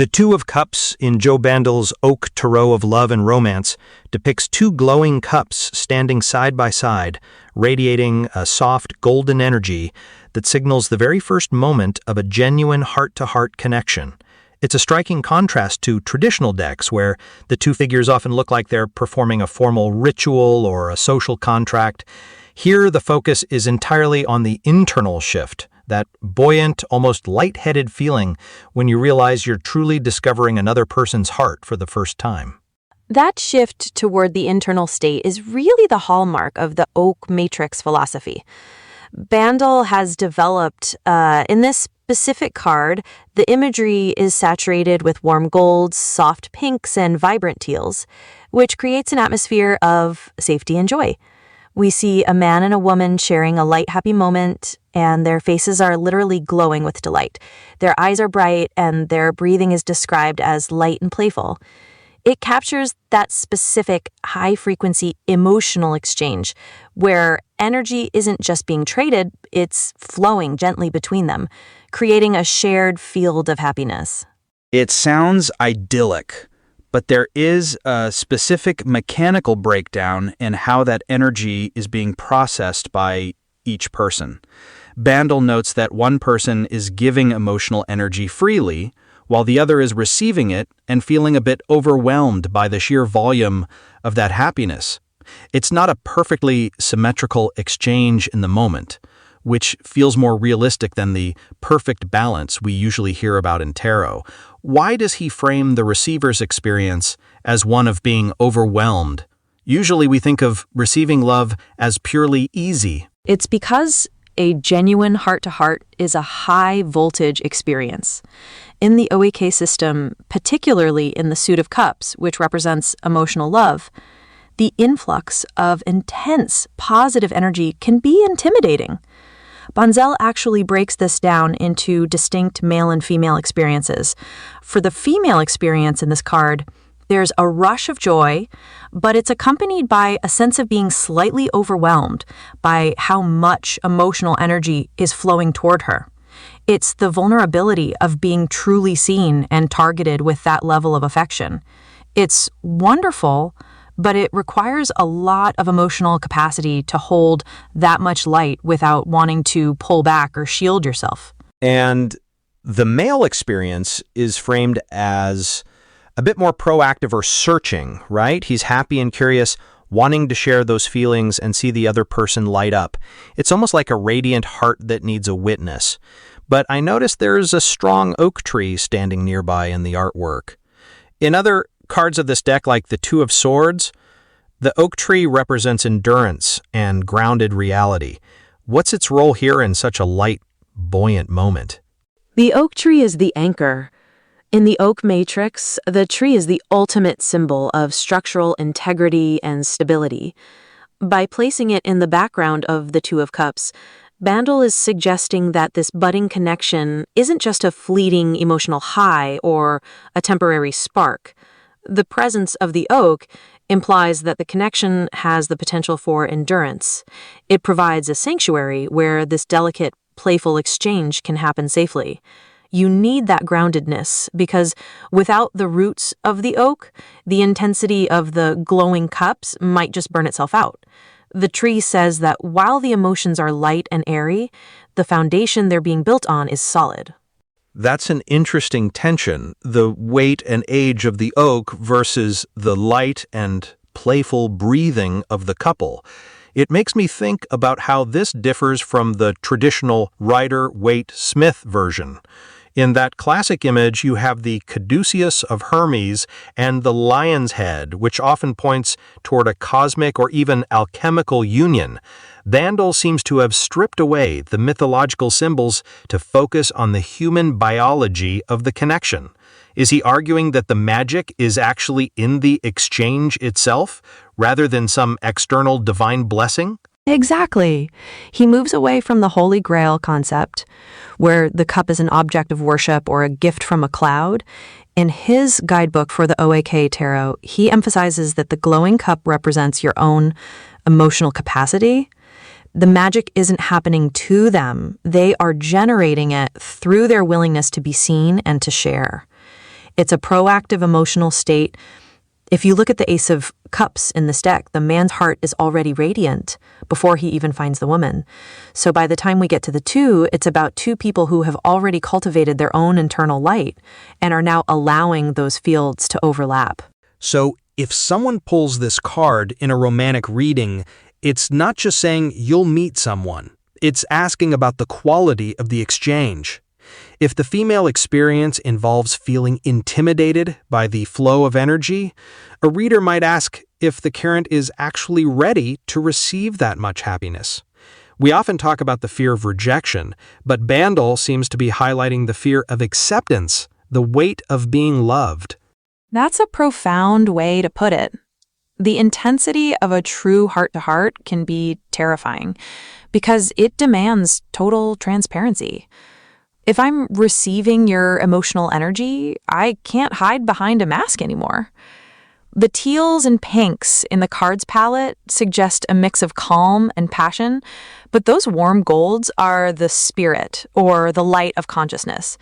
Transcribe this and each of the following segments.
The Two of Cups in Joe Bandel's Oak Tarot of Love and Romance depicts two glowing cups standing side by side, radiating a soft golden energy that signals the very first moment of a genuine heart-to-heart connection. It's a striking contrast to traditional decks where the two figures often look like they're performing a formal ritual or a social contract. Here, the focus is entirely on the internal shift, that buoyant, almost lightheaded feeling when you realize you're truly discovering another person's heart for the first time. That shift toward the internal state is really the hallmark of the oak matrix philosophy. Bandel has developed, in this specific card, the imagery is saturated with warm golds, soft pinks, and vibrant teals, which creates an atmosphere of safety and joy. We see a man and a woman sharing a light, happy moment, and their faces are literally glowing with delight. Their eyes are bright, and their breathing is described as light and playful. It captures that specific high-frequency emotional exchange where energy isn't just being traded, it's flowing gently between them, creating a shared field of happiness. It sounds idyllic, but there is a specific mechanical breakdown in how that energy is being processed by each person. Bandel notes that one person is giving emotional energy freely, while the other is receiving it and feeling a bit overwhelmed by the sheer volume of that happiness. It's not a perfectly symmetrical exchange in the moment, which feels more realistic than the perfect balance we usually hear about in tarot. Why does he frame the receiver's experience as one of being overwhelmed? Usually we think of receiving love as purely easy. It's because a genuine heart-to-heart is a high-voltage experience. In the OAK system, particularly in the Suit of Cups, which represents emotional love, the influx of intense, positive energy can be intimidating. Bandel actually breaks this down into distinct male and female experiences. For the female experience in this card, there's a rush of joy, but it's accompanied by a sense of being slightly overwhelmed by how much emotional energy is flowing toward her. It's the vulnerability of being truly seen and targeted with that level of affection. It's wonderful, but it requires a lot of emotional capacity to hold that much light without wanting to pull back or shield yourself. And the male experience is framed as a bit more proactive or searching, right? He's happy and curious, wanting to share those feelings and see the other person light up. It's almost like a radiant heart that needs a witness. But I noticed there's a strong oak tree standing nearby in the artwork. In other cards of this deck, like the Two of Swords, the oak tree represents endurance and grounded reality. What's its role here in such a light, buoyant moment? The oak tree is the anchor. In the oak matrix, the tree is the ultimate symbol of structural integrity and stability. By placing it in the background of the Two of Cups, Bandel is suggesting that this budding connection isn't just a fleeting emotional high or a temporary spark. The presence of the oak implies that the connection has the potential for endurance. It provides a sanctuary where this delicate, playful exchange can happen safely. You need that groundedness because without the roots of the oak, the intensity of the glowing cups might just burn itself out. The tree says that while the emotions are light and airy, the foundation they're being built on is solid. That's an interesting tension, the weight and age of the oak versus the light and playful breathing of the couple. It makes me think about how this differs from the traditional Rider-Waite-Smith version. In that classic image, you have the caduceus of Hermes and the lion's head, which often points toward a cosmic or even alchemical union. Bandel seems to have stripped away the mythological symbols to focus on the human biology of the connection. Is he arguing that the magic is actually in the exchange itself, rather than some external divine blessing? Exactly. He moves away from the Holy Grail concept, where the cup is an object of worship or a gift from a cloud. In his guidebook for the OAK Tarot, he emphasizes that the glowing cup represents your own emotional capacity. The magic isn't happening to them. They are generating it through their willingness to be seen and to share. It's a proactive emotional state. If you look at the Ace of Cups in this deck, the man's heart is already radiant before he even finds the woman. So by the time we get to the 2, it's about 2 people who have already cultivated their own internal light and are now allowing those fields to overlap. So if someone pulls this card in a romantic reading, it's not just saying you'll meet someone. It's asking about the quality of the exchange. If the female experience involves feeling intimidated by the flow of energy, a reader might ask if the current is actually ready to receive that much happiness. We often talk about the fear of rejection, but Bandel seems to be highlighting the fear of acceptance, the weight of being loved. That's a profound way to put it. The intensity of a true heart-to-heart can be terrifying because it demands total transparency. If I'm receiving your emotional energy, I can't hide behind a mask anymore. The teals and pinks in the cards palette suggest a mix of calm and passion, but those warm golds are the spirit or the light of consciousness.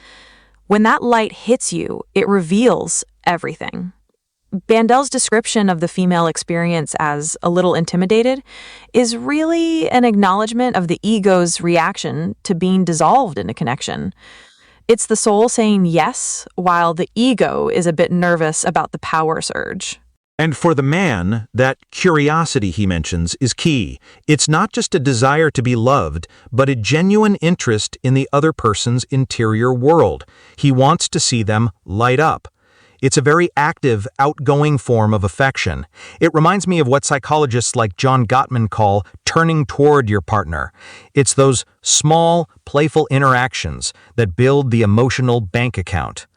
When that light hits you, it reveals everything. Bandel's description of the female experience as a little intimidated is really an acknowledgement of the ego's reaction to being dissolved in a connection. It's the soul saying yes, while the ego is a bit nervous about the power surge. And for the man, that curiosity he mentions is key. It's not just a desire to be loved, but a genuine interest in the other person's interior world. He wants to see them light up. It's a very active, outgoing form of affection. It reminds me of what psychologists like John Gottman call turning toward your partner. It's those small, playful interactions that build the emotional bank account.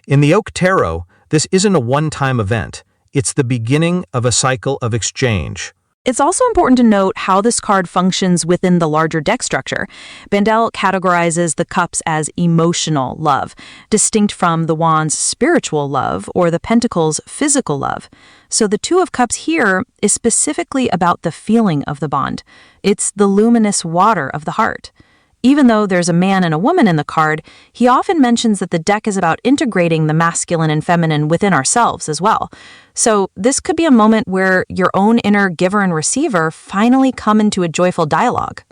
In the Oak Tarot, this isn't a one-time event. It's the beginning of a cycle of exchange. It's also important to note how this card functions within the larger deck structure. Bandel categorizes the cups as emotional love, distinct from the wand's spiritual love or the pentacles' physical love. So the 2 of Cups here is specifically about the feeling of the bond. It's the luminous water of the heart. Even though there's a man and a woman in the card, he often mentions that the deck is about integrating the masculine and feminine within ourselves as well. So this could be a moment where your own inner giver and receiver finally come into a joyful dialogue.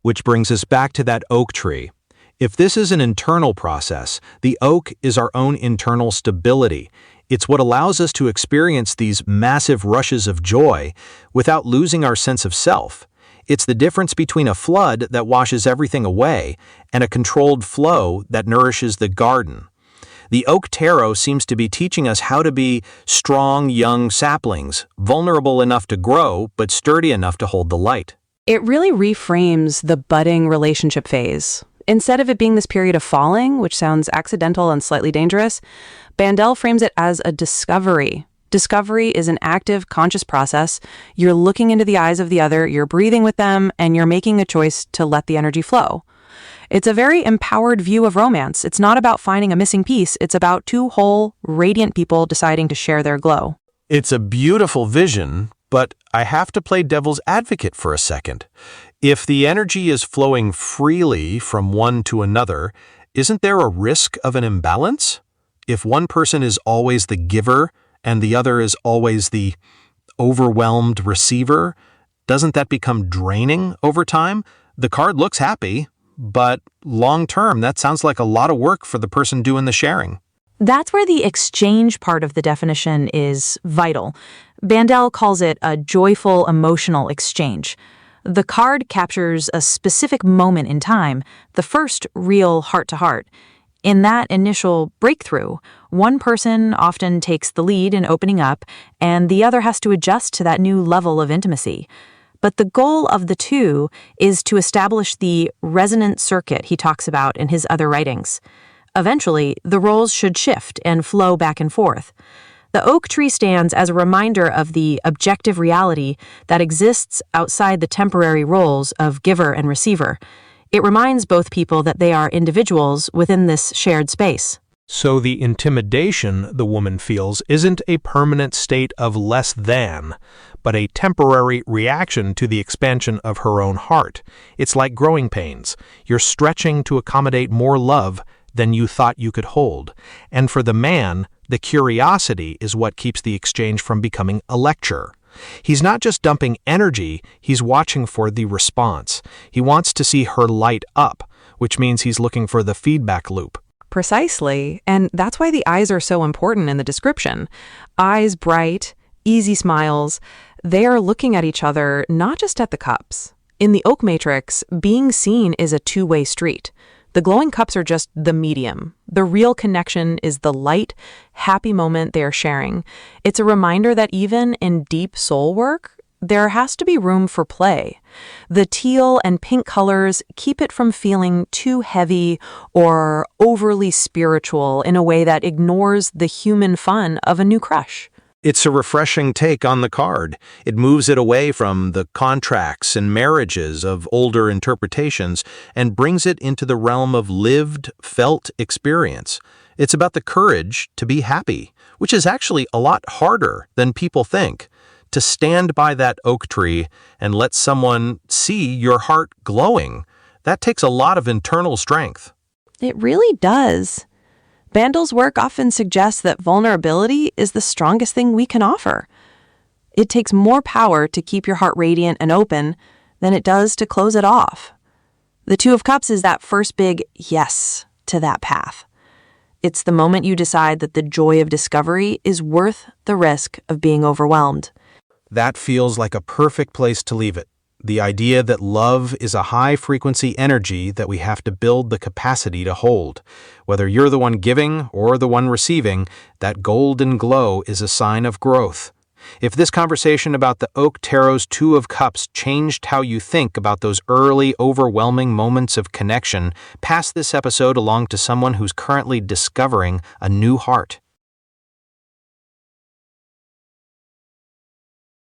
Which brings us back to that oak tree. If this is an internal process, the oak is our own internal stability. It's what allows us to experience these massive rushes of joy without losing our sense of self. It's the difference between a flood that washes everything away and a controlled flow that nourishes the garden. The Oak Tarot seems to be teaching us how to be strong, young saplings, vulnerable enough to grow, but sturdy enough to hold the light. It really reframes the budding relationship phase. Instead of it being this period of falling, which sounds accidental and slightly dangerous, Bandel frames it as a discovery. Discovery is an active, conscious process. You're looking into the eyes of the other, you're breathing with them, and you're making a choice to let the energy flow. It's a very empowered view of romance. It's not about finding a missing piece. It's about 2 whole, radiant people deciding to share their glow. It's a beautiful vision, but I have to play devil's advocate for a second. If the energy is flowing freely from one to another, isn't there a risk of an imbalance? If one person is always the giver and the other is always the overwhelmed receiver, doesn't that become draining over time? The card looks happy, but long-term, that sounds like a lot of work for the person doing the sharing. That's where the exchange part of the definition is vital. Bandel calls it a joyful emotional exchange. The card captures a specific moment in time, the first real heart-to-heart. In that initial breakthrough, one person often takes the lead in opening up, and the other has to adjust to that new level of intimacy. But the goal of the 2 is to establish the resonant circuit he talks about in his other writings. Eventually, the roles should shift and flow back and forth. The oak tree stands as a reminder of the objective reality that exists outside the temporary roles of giver and receiver. It reminds both people that they are individuals within this shared space. So the intimidation the woman feels isn't a permanent state of less than, but a temporary reaction to the expansion of her own heart. It's like growing pains. You're stretching to accommodate more love, than you thought you could hold. And for the man, the curiosity is what keeps the exchange from becoming a lecture. He's not just dumping energy, he's watching for the response. He wants to see her light up, which means he's looking for the feedback loop. Precisely, and that's why the eyes are so important in the description. Eyes bright, easy smiles. They are looking at each other, not just at the cups. In the oak matrix, being seen is a two-way street. The glowing cups are just the medium. The real connection is the light, happy moment they are sharing. It's a reminder that even in deep soul work, there has to be room for play. The teal and pink colors keep it from feeling too heavy or overly spiritual in a way that ignores the human fun of a new crush. It's a refreshing take on the card. It moves it away from the contracts and marriages of older interpretations and brings it into the realm of lived, felt experience. It's about the courage to be happy, which is actually a lot harder than people think. To stand by that oak tree and let someone see your heart glowing, that takes a lot of internal strength. It really does. Bandel's work often suggests that vulnerability is the strongest thing we can offer. It takes more power to keep your heart radiant and open than it does to close it off. The Two of Cups is that first big yes to that path. It's the moment you decide that the joy of discovery is worth the risk of being overwhelmed. That feels like a perfect place to leave it. The idea that love is a high-frequency energy that we have to build the capacity to hold. Whether you're the one giving or the one receiving, that golden glow is a sign of growth. If this conversation about the Oak Tarot's Two of Cups changed how you think about those early, overwhelming moments of connection, pass this episode along to someone who's currently discovering a new heart.